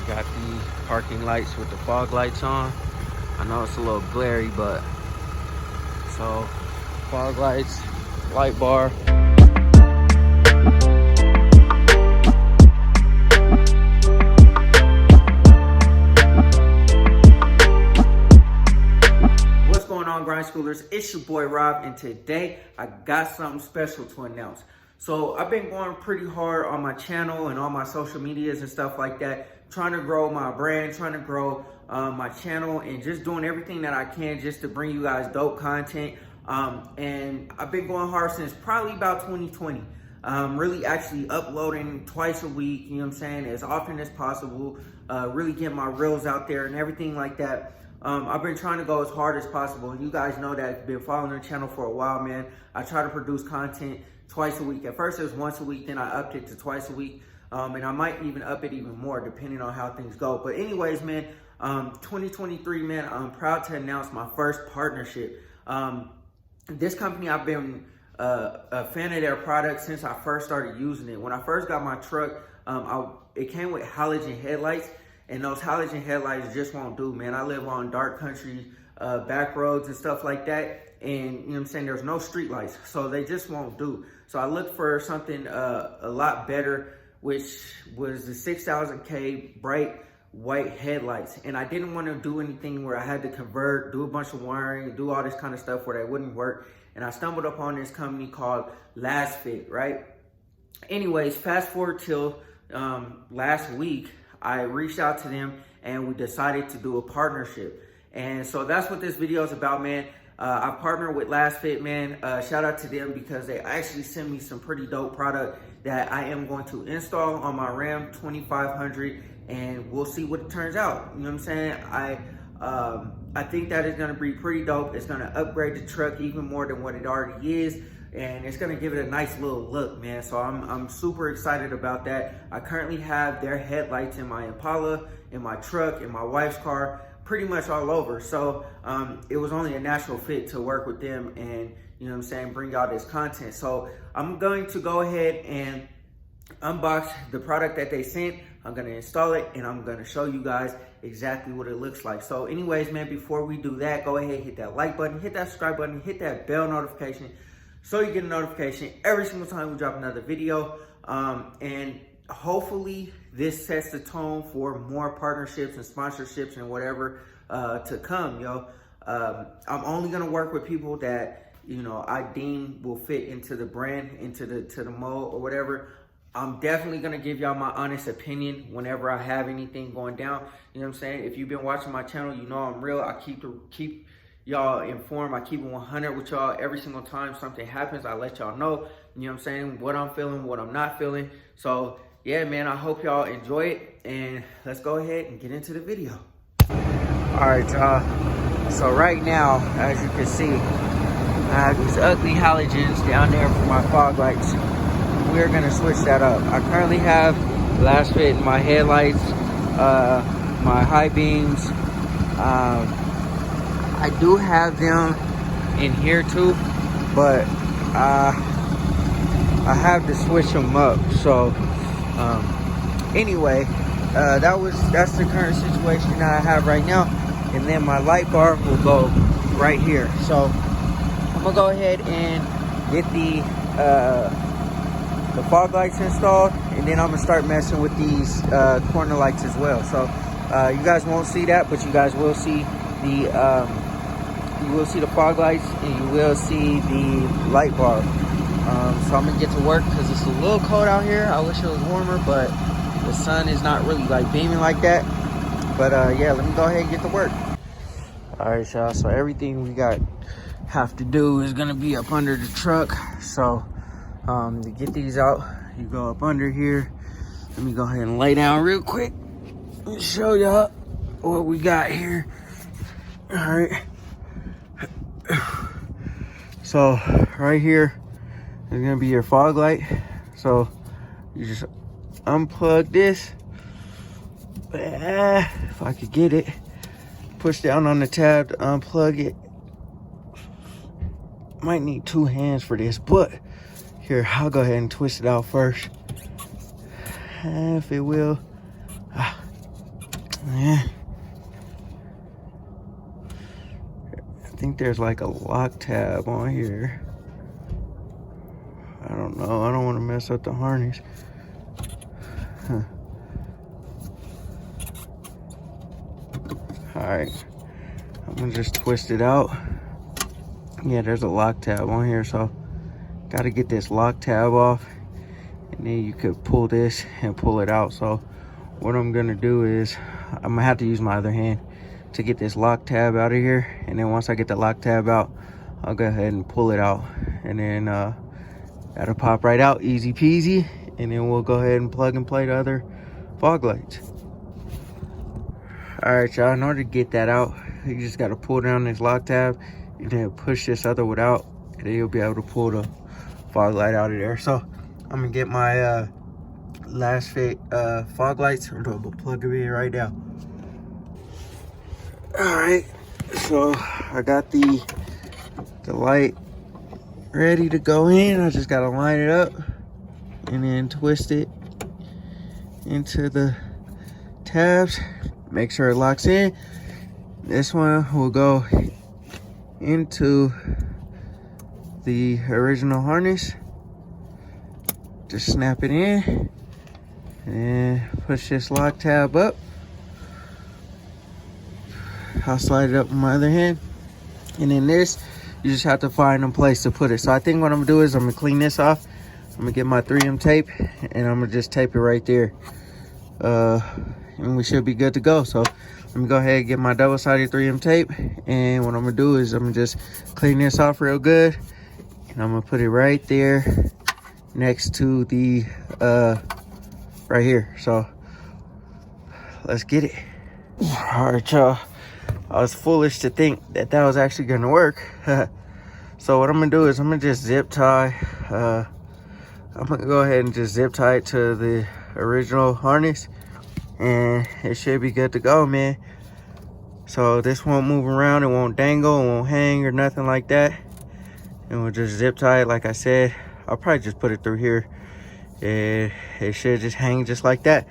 Got the parking lights with the fog lights on. I know it's a little glary, but so fog lights, light bar. What's going on, grind schoolers? It's your boy Rob, and today I got something special to announce. So I've been going pretty hard on my channel and on my social medias and stuff like that, trying to grow my brand, trying to grow my channel, and just doing everything that I can just to bring you guys dope content. And I've been going hard since probably about 2020. Really actually uploading twice a week, you know what I'm saying, as often as possible, really getting my reels out there and everything like that. I've been trying to go as hard as possible, and you guys know that I've been following the channel for a while, man. I try to produce content twice a week. At first it was once a week, then I upped it to twice a week, and I might even up it even more depending on how things go. But anyways, man, 2023, man, I'm proud to announce my first partnership. This company, I've been a fan of their product since I first started using it. When I first got my truck, it came with halogen headlights, and those halogen headlights just won't do, man. I live on dark country, back roads and stuff like that, and you know what I'm saying, there's no street lights, so they just won't do. So I looked for something a lot better, which was the 6000K bright white headlights. And I didn't want to do anything where I had to convert, do a bunch of wiring, do all this kind of stuff where that wouldn't work. And I stumbled upon this company called Lasfit, right? Anyways, fast forward till last week, I reached out to them and we decided to do a partnership. And so that's what this video is about, man. I partnered with Lasfit, man. Shout out to them because they actually sent me some pretty dope product that I am going to install on my Ram 2500, and we'll see what it turns out. You know what I'm saying? I think that is going to be pretty dope. It's going to upgrade the truck even more than what it already is, and it's going to give it a nice little look, man. So I'm super excited about that. I currently have their headlights in my Impala, in my truck, in my wife's car, pretty much all over. So it was only a natural fit to work with them and, you know what I'm saying, bring y'all this content. So I'm going to go ahead and unbox the product that they sent. I'm going to install it, and I'm going to show you guys exactly what it looks like. So anyways, man, before we do that, go ahead, hit that like button, hit that subscribe button, hit that bell notification so you get a notification every single time we drop another video. And hopefully this sets the tone for more partnerships and sponsorships and whatever to come, yo. I'm only gonna work with people that, you know, I deem will fit into the brand, into the mold or whatever. I'm definitely gonna give y'all my honest opinion whenever I have anything going down. You know what I'm saying? If you've been watching my channel, you know I'm real. I keep y'all informed. I keep it 100 with y'all. Every single time something happens, I let y'all know, you know what I'm saying, what I'm feeling, what I'm not feeling. So yeah, man, I hope y'all enjoy it, and let's go ahead and get into the video. All right, y'all. So right now, as you can see, I have these ugly halogens down there for my fog lights. We're gonna switch that up. I currently have Lasfit in my headlights, my high beams. I do have them in here too, but I have to switch them up. So anyway, that's the current situation that I have right now. And then my light bar will go right here. So I'm gonna go ahead and get the fog lights installed, and then I'm gonna start messing with these corner lights as well. So you guys won't see that, but you guys will see the fog lights, and you will see the light bar. So I'm gonna get to work because it's a little cold out here. I wish it was warmer, but the sun is not really like beaming like that. But yeah, let me go ahead and get to work. All right, y'all, so everything we have to do is gonna be up under the truck. So to get these out, you go up under here. Let me go ahead and lay down real quick and show y'all what we got here. All right, so right here is gonna be your fog light. So you just unplug this. If I could get it, push down on the tab to unplug it. Might need two hands for this, but here, I'll go ahead and twist it out first. If it will. Yeah. I think there's like a lock tab on here. I don't know. I don't want to mess up the harness. Huh. Alright. I'm gonna just twist it out. Yeah, there's a lock tab on here, so gotta get this lock tab off. And then you could pull this and pull it out. So what I'm gonna do is I'm gonna have to use my other hand to get this lock tab out of here. And then once I get the lock tab out, I'll go ahead and pull it out. And then that'll pop right out, easy peasy. And then we'll go ahead and plug and play the other fog lights. All right, y'all, in order to get that out, you just gotta pull down this lock tab and then push this other one out, and then you'll be able to pull the fog light out of there. So I'm gonna get my Lasfit fog lights. I'm gonna plug them in right now. All right, so I got the light ready to go in. I just gotta line it up and then twist it into the tabs. Make sure it locks in. This one will go into the original harness. Just snap it in and push this lock tab up. I'll slide it up with my other hand. And then this, you just have to find a place to put it. So I think what I'm gonna do is I'm gonna clean this off. I'm gonna get my 3M tape and I'm gonna just tape it right there. And we should be good to go. So let me go ahead and get my double-sided 3M tape. And what I'm gonna do is I'm gonna just clean this off real good. And I'm gonna put it right there next to the, right here. So let's get it. All right, y'all. I was foolish to think that that was actually gonna work. So what I'm gonna do is I'm gonna just zip tie. I'm gonna go ahead and just zip tie it to the original harness, and it should be good to go, man. So this won't move around, it won't dangle, it won't hang or nothing like that. And we'll just zip tie it like I said. I'll probably just put it through here, and it should just hang just like that.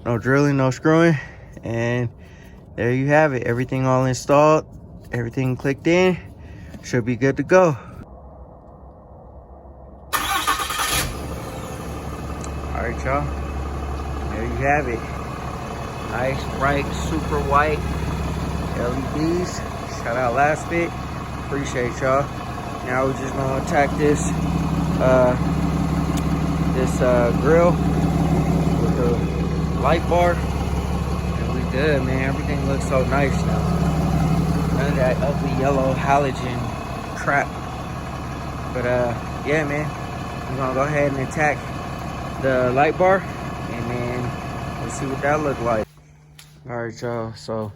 No drilling, no screwing, and there you have it. Everything all installed, everything clicked in, should be good to go. All right, y'all, there you have it. Nice, bright, super white LEDs. Shout out Lasfit. Appreciate y'all. Now we're just gonna attack this grill with the Lightbar. Good, man. Everything looks so nice now. None of that ugly yellow halogen crap. But yeah, man, we're gonna go ahead and attack the light bar, and then let's see what that look like. All right, y'all, so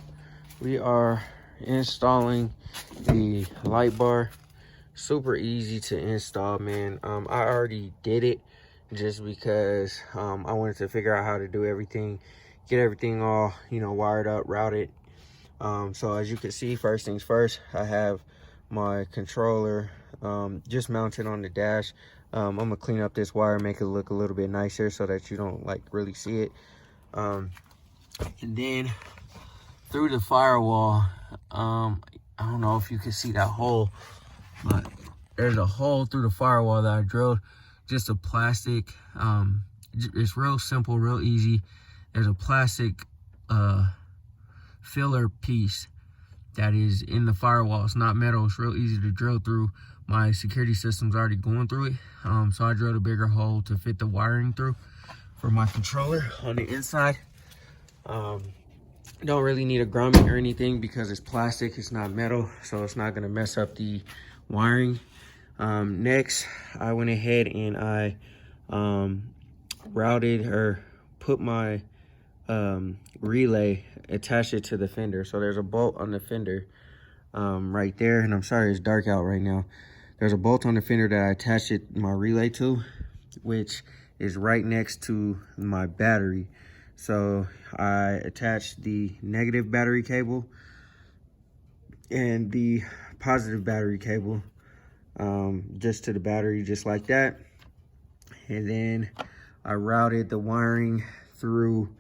we are installing the light bar. Super easy to install, man. I already did it just because I wanted to figure out how to do everything, get everything all, you know, wired up, routed. So as you can see, first things first, I have my controller just mounted on the dash. I'm gonna clean up this wire, make it look a little bit nicer so that you don't like really see it. And then through the firewall, I don't know if you can see that hole, but there's a hole through the firewall that I drilled. Just a plastic, it's real simple, real easy. There's a plastic filler piece that is in the firewall. It's not metal, it's real easy to drill through. My security system's already going through it. So I drilled a bigger hole to fit the wiring through for my controller on the inside. Don't really need a grommet or anything because it's plastic, it's not metal, so it's not gonna mess up the wiring. Next, I went ahead and I routed or put my relay, attached it to the fender. So there's a bolt on the fender right there, and I'm sorry it's dark out right now. There's a bolt on the fender that I attached my relay to, which is right next to my battery. So I attached the negative battery cable and the positive battery cable just to the battery, just like that. And then I routed the wiring through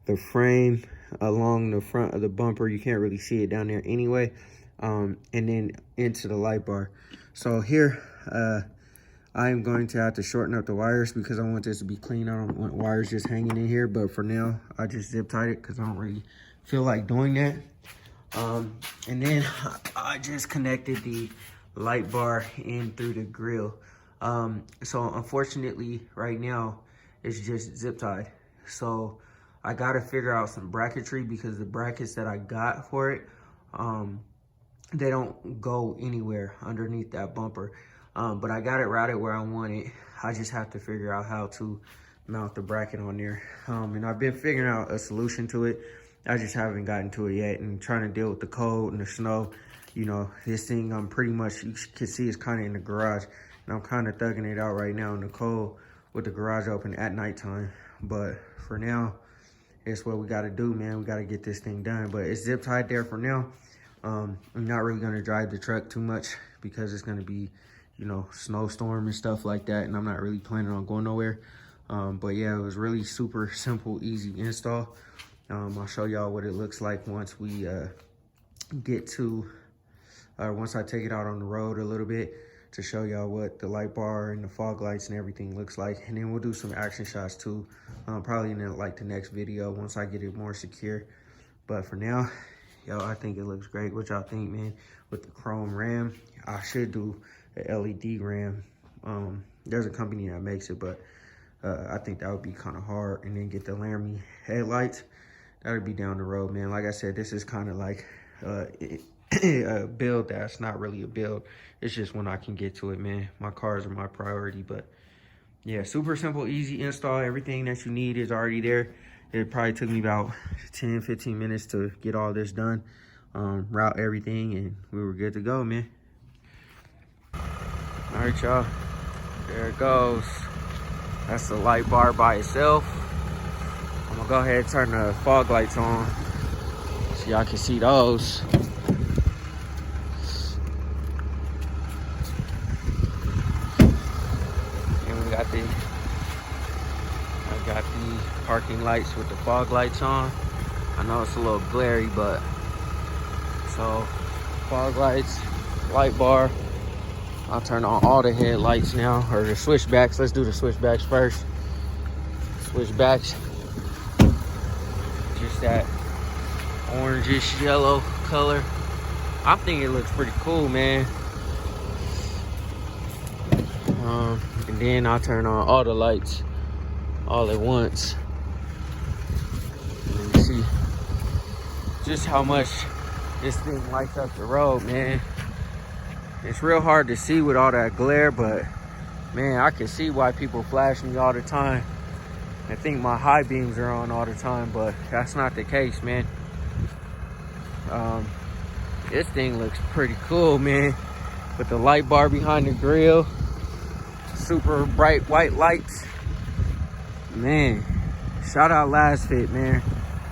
the frame along the front of the bumper. You can't really see it down there anyway. And then into the light bar. So here, I am going to have to shorten up the wires because I want this to be clean. I don't want wires just hanging in here, but for now, I just zip tied it because I don't really feel like doing that. And then I just connected the light bar in through the grill. So unfortunately, right now, it's just zip tied. So I gotta figure out some bracketry because the brackets that I got for it, they don't go anywhere underneath that bumper. But I got it routed where I want it. I just have to figure out how to mount the bracket on there. And I've been figuring out a solution to it. I just haven't gotten to it yet, and trying to deal with the cold and the snow. You know, this thing I'm pretty much, you can see, it's kind of in the garage. And I'm kind of thugging it out right now in the cold with the garage open at nighttime. But for now, it's what we got to do, man. We got to get this thing done. But it's zip tied there for now. I'm not really going to drive the truck too much because it's going to be, you know, snowstorm and stuff like that. And I'm not really planning on going nowhere. But yeah, it was really super simple, easy install. I'll show y'all what it looks like once we get to, once I take it out on the road a little bit to show y'all what the light bar and the fog lights and everything looks like. And then we'll do some action shots too, probably in the next video once I get it more secure. But for now, yo, I think it looks great. What y'all think, man? With the chrome ram, I should do a LED ram. There's a company that makes it, but I think that would be kind of hard. And then get the Laramie headlights. That would be down the road, man. Like I said, this is kind of like a build that's not really a build. It's just when I can get to it, man. My cars are my priority. But yeah, super simple, easy install. Everything that you need is already there. It probably took me about 10-15 minutes to get all this done, route everything, and we were good to go, man. All right, y'all, there it goes. That's the light bar by itself. I'm gonna go ahead and turn the fog lights on so y'all can see those. And we got I got the parking lights with the fog lights on. I know it's a little glary, but so fog lights, light bar. I'll turn on all the headlights now, or the switchbacks. Let's do the switchbacks first. Switchbacks. Just that orangish yellow color. I think it looks pretty cool, man. And then I'll turn on all the lights all at once. And you see just how much this thing lights up the road, man. It's real hard to see with all that glare, but man, I can see why people flash me all the time. I think my high beams are on all the time, but that's not the case, man. This thing looks pretty cool, man. With the light bar behind the grill, super bright white lights. Man, shout out Lasfit, man.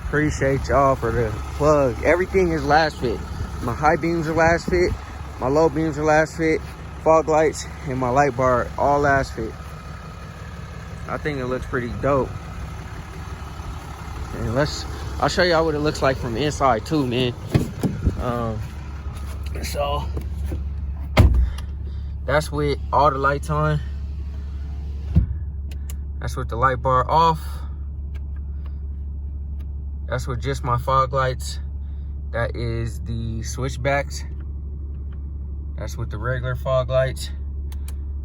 Appreciate y'all for the plug. Everything is Lasfit. My high beams are Lasfit. My low beams are Lasfit. Fog lights and my light bar, all Lasfit. I think it looks pretty dope. And I'll show y'all what it looks like from the inside too, man. So that's with all the lights on. That's with the light bar off. That's with just my fog lights. That is the switchbacks. That's with the regular fog lights.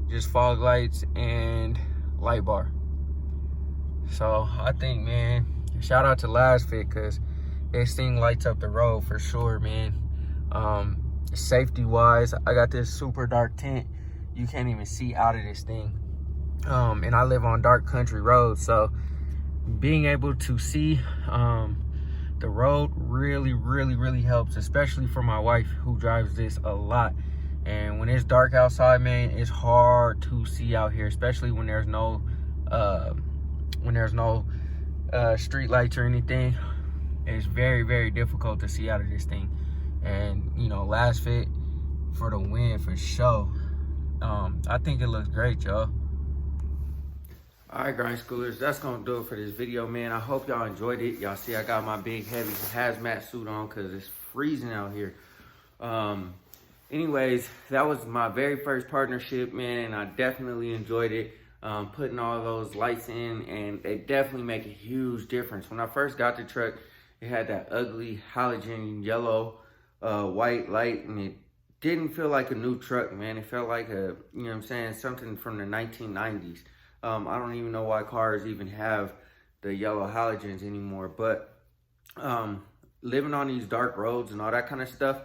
Just fog lights and light bar. So I think, man, shout out to Lasfit, because this thing lights up the road for sure, man. Safety wise, I got this super dark tint. You can't even see out of this thing. And I live on dark country roads, so being able to see the road really helps, especially for my wife who drives this a lot. And when it's dark outside, man, it's hard to see out here, especially when there's no street lights or anything. It's very difficult to see out of this thing. And you know, Lasfit for the win for sure. I think it looks great, y'all. All right, grind schoolers, that's gonna do it for this video, man. I hope y'all enjoyed it. Y'all see I got my big heavy hazmat suit on because it's freezing out here. Anyways, that was my very first partnership, man, and I definitely enjoyed it. Putting all those lights in, and they definitely make a huge difference. When I first got the truck, it had that ugly halogen yellow, white light, and it didn't feel like a new truck, man. It felt like a, you know what I'm saying, something from the 1990s. I don't even know why cars even have the yellow halogens anymore, but living on these dark roads and all that kind of stuff,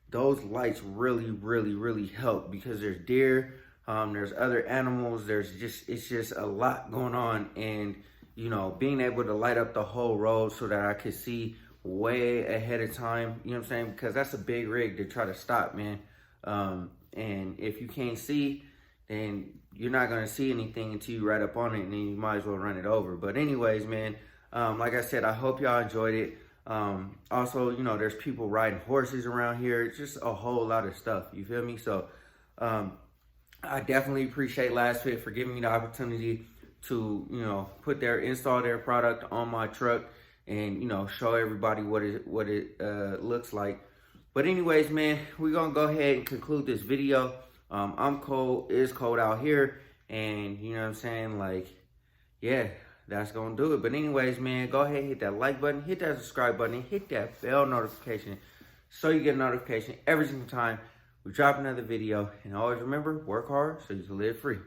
those lights really help, because there's deer, there's other animals, it's just a lot going on. And, you know, being able to light up the whole road so that I could see way ahead of time, you know what I'm saying? Because that's a big rig to try to stop, man. And if you can't see, then you're not gonna see anything until you ride up on it, and then you might as well run it over. But anyways, man, like I said, I hope y'all enjoyed it. Also, you know, there's people riding horses around here. It's just a whole lot of stuff, you feel me? So I definitely appreciate Lasfit for giving me the opportunity to, you know, install their product on my truck and, you know, show everybody what it looks like. But anyways, man, we're gonna go ahead and conclude this video. I'm cold, it's cold out here, and you know what I'm saying, like, yeah, that's gonna do it. But anyways, man, go ahead, hit that like button, hit that subscribe button, and hit that bell notification so you get a notification every single time we drop another video. And always remember, work hard so you can live free.